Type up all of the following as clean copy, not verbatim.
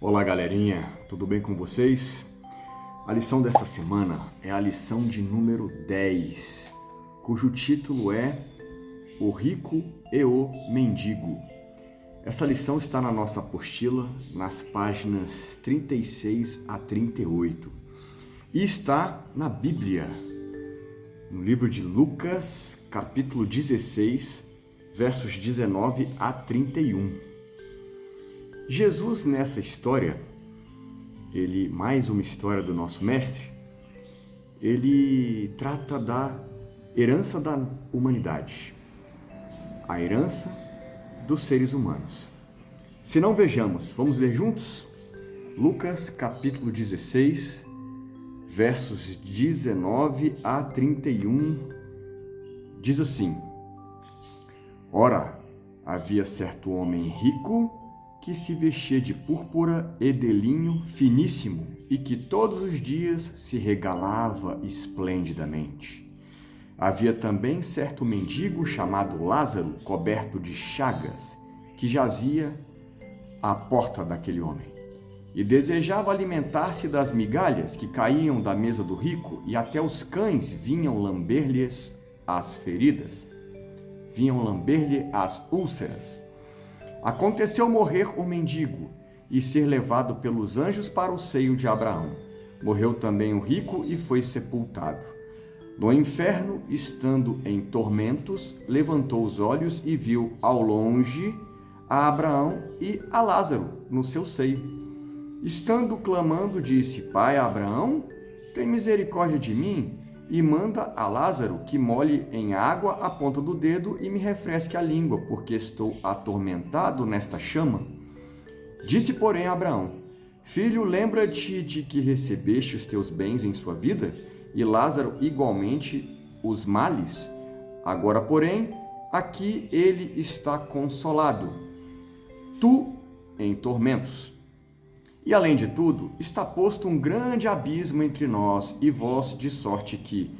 Olá, galerinha, tudo bem com vocês? A lição dessa semana é a lição de número 10, cujo título é O Rico e o Mendigo. Essa lição está na nossa apostila, nas páginas 36 a 38, e está na Bíblia, no livro de Lucas, capítulo 16, versos 19 a 31. Jesus, nessa história, mais uma história do nosso mestre, ele trata da herança da humanidade, a herança dos seres humanos. Se não vejamos, vamos ler juntos? Lucas capítulo 16, versos 19 a 31, diz assim: Ora, havia certo homem rico que se vestia de púrpura e de linho finíssimo e que todos os dias se regalava esplendidamente. Havia também certo mendigo chamado Lázaro, coberto de chagas, que jazia à porta daquele homem e desejava alimentar-se das migalhas que caíam da mesa do rico, e até os cães vinham lamber-lhes as feridas, vinham lamber-lhe as úlceras. Aconteceu morrer o mendigo e ser levado pelos anjos para o seio de Abraão. Morreu também o rico e foi sepultado. No inferno, estando em tormentos, levantou os olhos e viu ao longe a Abraão e a Lázaro no seu seio. Estando clamando, disse: Pai Abraão, tem misericórdia de mim e manda a Lázaro que molhe em água a ponta do dedo e me refresque a língua, porque estou atormentado nesta chama. Disse, porém, Abraão: Filho, lembra-te de que recebeste os teus bens em sua vida, e Lázaro igualmente os males. Agora, porém, aqui ele está consolado, tu em tormentos. E, além de tudo, está posto um grande abismo entre nós e vós, de sorte que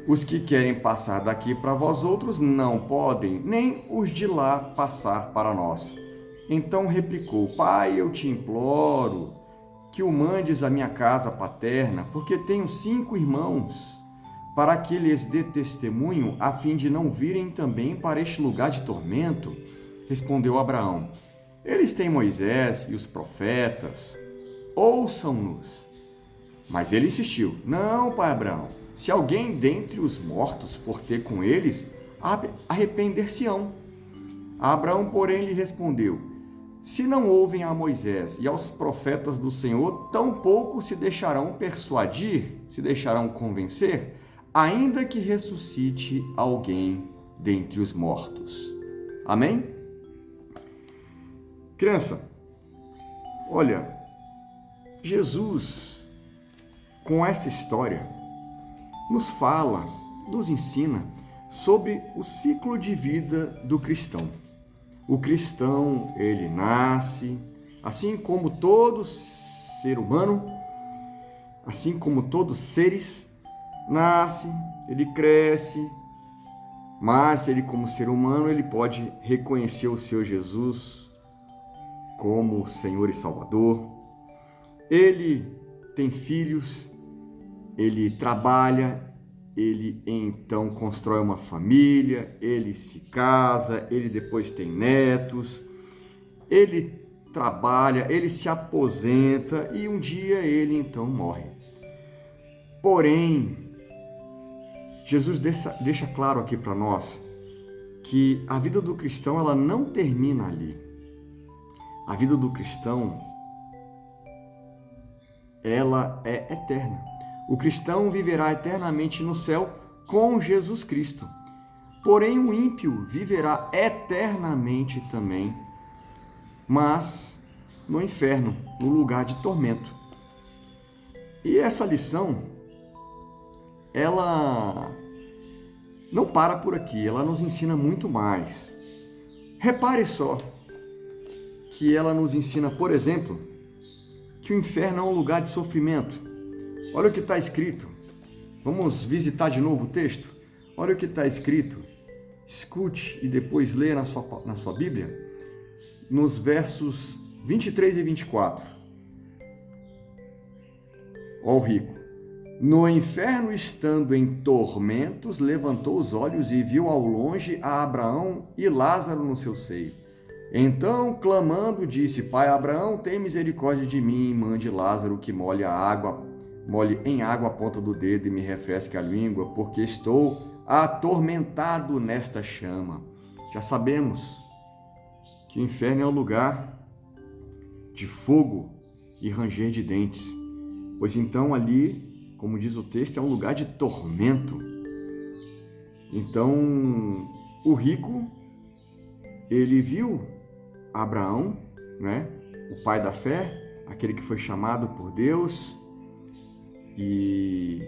os que querem passar daqui para vós outros não podem, nem os de lá passar para nós. Então replicou: Pai, eu te imploro que o mandes à minha casa paterna, porque tenho 5 irmãos, para que lhes dê testemunho, a fim de não virem também para este lugar de tormento. Respondeu Abraão: Eles têm Moisés e os profetas, ouçam-nos. Mas ele insistiu: Não, pai Abraão, se alguém dentre os mortos for ter com eles, arrepender-se-ão. Abraão, porém, lhe respondeu: Se não ouvem a Moisés e aos profetas do Senhor, tampouco se deixarão persuadir, se deixarão convencer, ainda que ressuscite alguém dentre os mortos. Amém? Criança, olha, Jesus, com essa história, nos fala, nos ensina sobre o ciclo de vida do cristão. O cristão, ele nasce, assim como todo ser humano, assim como todos os seres, nasce, ele cresce, mas ele, como ser humano, ele pode reconhecer o Senhor Jesus como Senhor e Salvador. Ele tem filhos, ele trabalha, ele então constrói uma família, ele se casa, ele depois tem netos, ele trabalha, ele se aposenta e um dia ele então morre. Porém, Jesus deixa claro aqui para nós que a vida do cristão, ela não termina ali. A vida do cristão, ela é eterna. O cristão viverá eternamente no céu com Jesus Cristo. Porém, o ímpio viverá eternamente também, mas no inferno, no lugar de tormento. E essa lição, ela não para por aqui, ela nos ensina muito mais. Repare só que ela nos ensina, por exemplo, que o inferno é um lugar de sofrimento. Olha o que está escrito. Vamos visitar de novo o texto? Olha o que está escrito. Escute e depois leia na sua Bíblia. Nos versos 23 e 24. Ó o rico. No inferno, estando em tormentos, levantou os olhos e viu ao longe a Abraão e Lázaro no seu seio. Então, clamando, disse: Pai Abraão, tem misericórdia de mim, mande Lázaro que molhe em água a ponta do dedo e me refresque a língua, porque estou atormentado nesta chama. Já sabemos que o inferno é um lugar de fogo e ranger de dentes, pois então ali, como diz o texto, é um lugar de tormento. Então, o rico, ele viu Abraão, né, o pai da fé, aquele que foi chamado por Deus e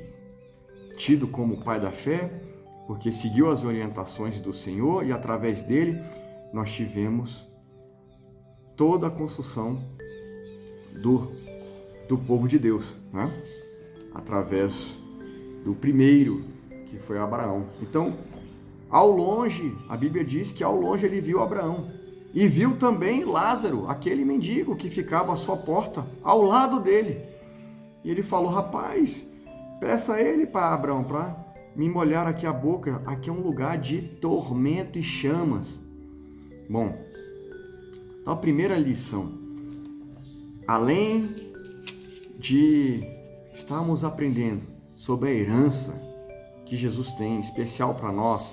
tido como pai da fé, porque seguiu as orientações do Senhor e através dele nós tivemos toda a construção do povo de Deus, né? Através do primeiro, que foi Abraão. Então, ao longe, a Bíblia diz que ao longe ele viu Abraão. E viu também Lázaro, aquele mendigo que ficava à sua porta, ao lado dele. E ele falou: rapaz, peça a ele para Abraão, para me molhar aqui a boca. Aqui é um lugar de tormento e chamas. Bom, então a primeira lição, além de estamos aprendendo sobre a herança que Jesus tem, especial para nós,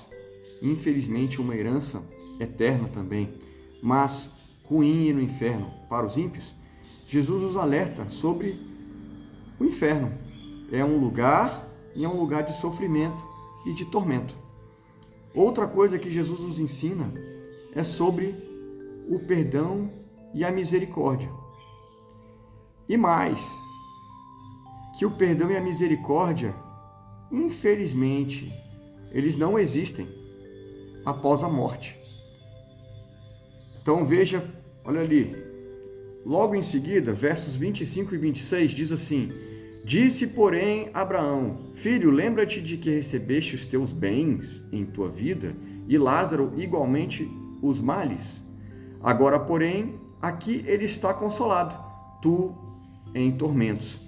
infelizmente uma herança eterna também, mas ruim no inferno para os ímpios, Jesus nos alerta sobre o inferno. É um lugar e é um lugar de sofrimento e de tormento. Outra coisa que Jesus nos ensina é sobre o perdão e a misericórdia. E mais, que o perdão e a misericórdia, infelizmente, eles não existem após a morte. Então veja, olha ali, logo em seguida, versos 25 e 26, diz assim: Disse, porém, Abraão: Filho, lembra-te de que recebeste os teus bens em tua vida, e Lázaro igualmente os males. Agora, porém, aqui ele está consolado, tu em tormentos.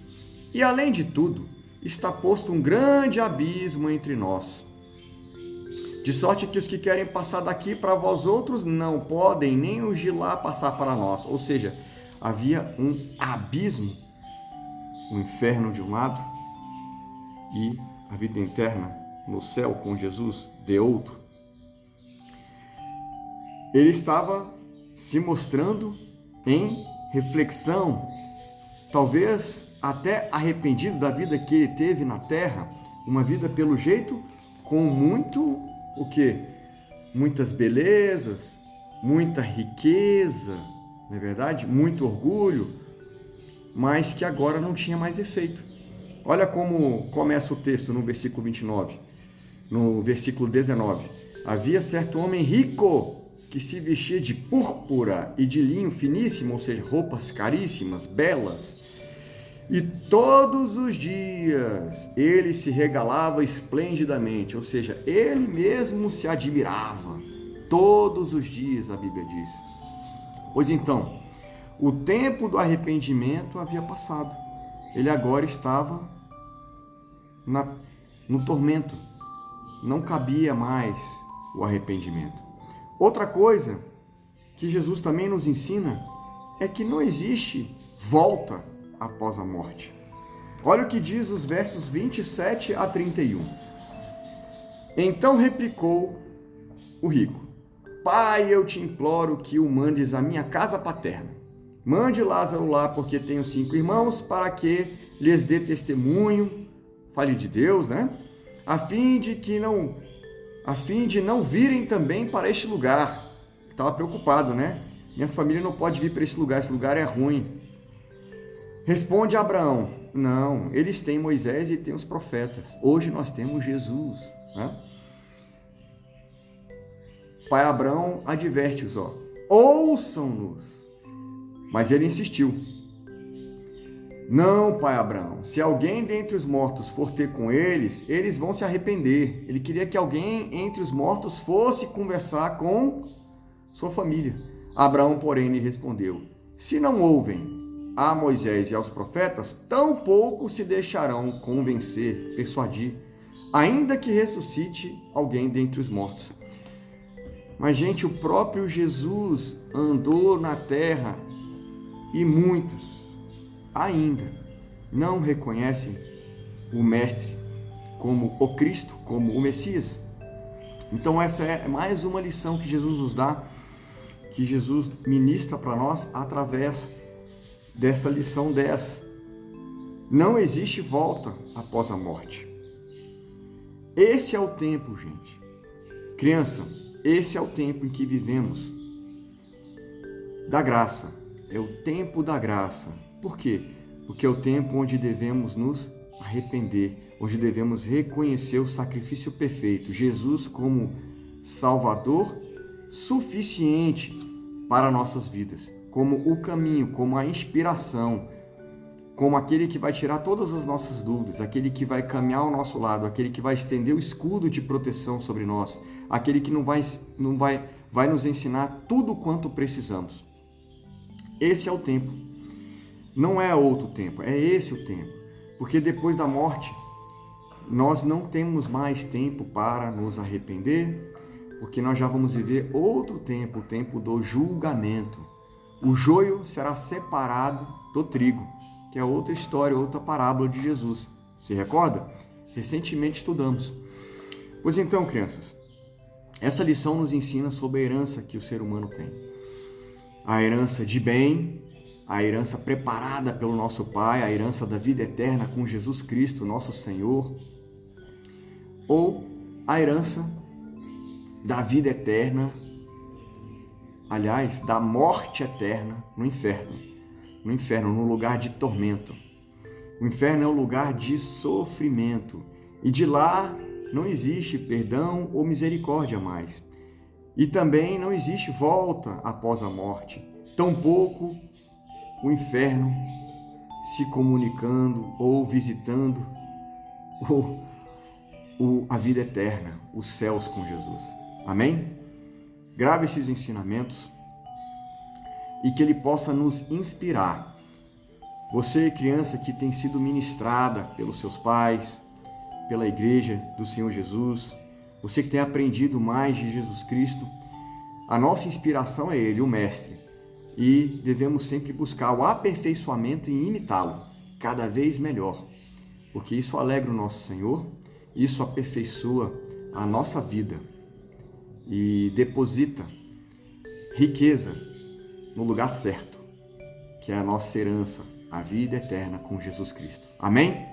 E além de tudo, está posto um grande abismo entre nós, de sorte que os que querem passar daqui para vós outros não podem, nem os de lá passar para nós. Ou seja, havia um abismo, o inferno de um lado e a vida eterna no céu com Jesus de outro. Ele estava se mostrando em reflexão, talvez até arrependido da vida que ele teve na terra, uma vida pelo jeito com muito, o quê? Muitas belezas, muita riqueza, não é verdade? Muito orgulho, mas que agora não tinha mais efeito. Olha como começa o texto no versículo 29, no versículo 19. Havia certo homem rico que se vestia de púrpura e de linho finíssimo, ou seja, roupas caríssimas, belas, e todos os dias ele se regalava esplendidamente, ou seja, ele mesmo se admirava, todos os dias, a Bíblia diz. Pois então, o tempo do arrependimento havia passado, ele agora estava no tormento, não cabia mais o arrependimento. Outra coisa que Jesus também nos ensina é que não existe volta após a morte. Olha o que diz os versos 27 a 31. Então replicou o rico: Pai, eu te imploro que o mandes à minha casa paterna. Mande Lázaro lá, porque tenho 5 irmãos, para que lhes dê testemunho, fale de Deus, né? A fim de não virem também para este lugar. Estava preocupado, né? Minha família não pode vir para esse lugar é ruim. Responde Abraão: não, eles têm Moisés e têm os profetas. Hoje nós temos Jesus, né? Pai Abraão adverte-os, ouçam-nos. Mas ele insistiu: não, pai Abraão, se alguém dentre os mortos for ter com eles, eles vão se arrepender. Ele queria que alguém entre os mortos fosse conversar com sua família. Abraão, porém, lhe respondeu: Se não ouvem a Moisés e aos profetas, tampouco se deixarão convencer, persuadir, ainda que ressuscite alguém dentre os mortos. Mas, gente, o próprio Jesus andou na terra e muitos ainda não reconhecem o Mestre como o Cristo, como o Messias. Então essa é mais uma lição que Jesus nos dá, que Jesus ministra para nós através dessa lição 10. Não existe volta após a morte. Esse é o tempo, gente. Criança, esse é o tempo em que vivemos da graça. É o tempo da graça. Por quê? Porque é o tempo onde devemos nos arrepender, onde devemos reconhecer o sacrifício perfeito, Jesus como Salvador suficiente para nossas vidas, como o caminho, como a inspiração, como aquele que vai tirar todas as nossas dúvidas, aquele que vai caminhar ao nosso lado, aquele que vai estender o escudo de proteção sobre nós, aquele que vai nos ensinar tudo quanto precisamos. Esse é o tempo. Não é outro tempo, é esse o tempo. Porque depois da morte, nós não temos mais tempo para nos arrepender, porque nós já vamos viver outro tempo, o tempo do julgamento. O joio será separado do trigo, que é outra história, outra parábola de Jesus. Se recorda? Recentemente estudamos. Pois então, crianças, essa lição nos ensina sobre a herança que o ser humano tem. A herança de bem, a herança preparada pelo nosso Pai, a herança da vida eterna com Jesus Cristo, nosso Senhor, ou a herança da vida eterna, aliás, da morte eterna no inferno, no lugar de tormento. O inferno é um lugar de sofrimento, e de lá não existe perdão ou misericórdia mais. E também não existe volta após a morte, tampouco o inferno se comunicando ou visitando a vida eterna, os céus com Jesus. Amém? Grave esses ensinamentos e que ele possa nos inspirar. Você, criança que tem sido ministrada pelos seus pais, pela igreja do Senhor Jesus, você que tem aprendido mais de Jesus Cristo, a nossa inspiração é Ele, o Mestre, e devemos sempre buscar o aperfeiçoamento e imitá-lo cada vez melhor, porque isso alegra o nosso Senhor, isso aperfeiçoa a nossa vida e deposita riqueza no lugar certo, que é a nossa herança, a vida eterna com Jesus Cristo. Amém?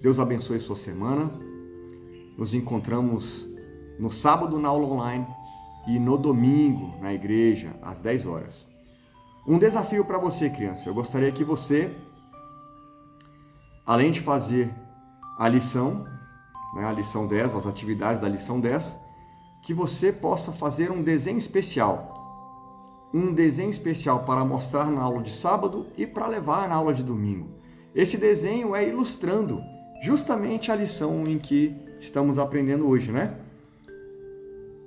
Deus abençoe sua semana. Nos encontramos no sábado na aula online e no domingo na igreja, às 10 horas. Um desafio para você, criança. Eu gostaria que você, além de fazer a lição 10, as atividades da lição 10, que você possa fazer um desenho especial. Um desenho especial para mostrar na aula de sábado e para levar na aula de domingo. Esse desenho é ilustrando justamente a lição em que estamos aprendendo hoje, né?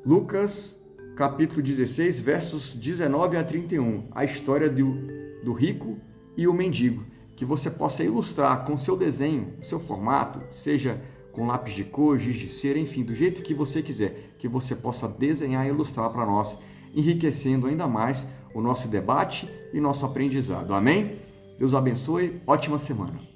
Lucas, capítulo 16, versos 19 a 31. A história do rico e o mendigo. Que você possa ilustrar com seu desenho, seu formato, seja com lápis de cor, giz de cera, enfim, do jeito que você quiser. Que você possa desenhar e ilustrar para nós, enriquecendo ainda mais o nosso debate e nosso aprendizado. Amém? Deus abençoe. Ótima semana.